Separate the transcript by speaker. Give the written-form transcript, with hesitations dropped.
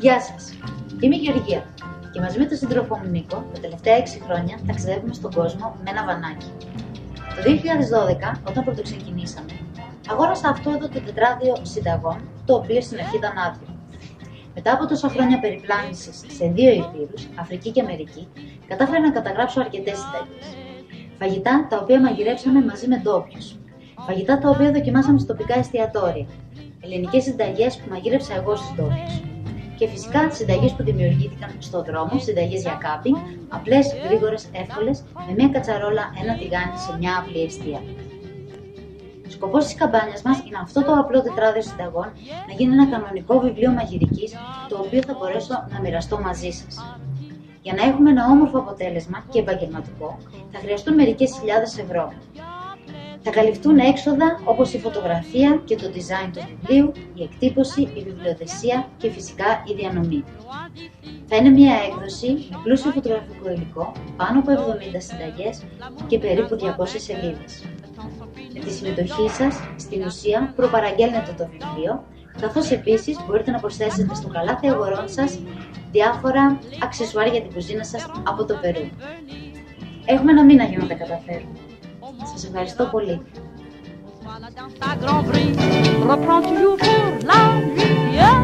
Speaker 1: Γεια σας, είμαι η Γεωργία και μαζί με τον σύντροφό μου Νίκο, τα τελευταία 6 χρόνια ταξιδεύουμε στον κόσμο με ένα βανάκι. Το 2012, όταν πρωτοξεκινήσαμε, αγόρασα αυτό εδώ το τετράδιο συνταγών, το οποίο στην αρχή ήταν άδειο. Μετά από τόσα χρόνια περιπλάνησης σε 2 υπήρους, Αφρική και Αμερική, κατάφερα να καταγράψω αρκετές συνταγές. Φαγητά τα οποία μαγειρέψαμε μαζί με ντόπιους. Φαγητά τα οποία δοκιμάσαμε σε τοπικά εστιατόρια. Ελληνικές συνταγές που μαγείρεψα εγώ στους ντόπιους. Και φυσικά συνταγές που δημιουργήθηκαν στον δρόμο, συνταγές για κάμπινγκ, απλές, γρήγορες, εύκολες, με μια κατσαρόλα, ένα τηγάνι σε μια απλή εστία. Σκοπός της καμπάνιας μας είναι αυτό το απλό τετράδιο συνταγών να γίνει ένα κανονικό βιβλίο μαγειρικής, το οποίο θα μπορέσω να μοιραστώ μαζί σας. Για να έχουμε ένα όμορφο αποτέλεσμα και επαγγελματικό, θα χρειαστούν μερικές χιλιάδες ευρώ. Θα καλυφθούν έξοδα όπως η φωτογραφία και το design του βιβλίου, η εκτύπωση, η βιβλιοθεσία και φυσικά η διανομή. Θα είναι μια έκδοση με πλούσιο φωτογραφικό υλικό, πάνω από 70 συνταγές και περίπου 200 σελίδες. Με τη συμμετοχή σας, στην ουσία, προπαραγγέλνετε το βιβλίο, καθώς επίσης μπορείτε να προσθέσετε στο καλάθι αγορών σας διάφορα αξεσουάρ για την κουζίνα σας από το Περού. Έχουμε ένα μήνα για να τα καταφέρουμε. Σας ευχαριστώ πολύ.
Speaker 2: Reprends toujours pour la lumière.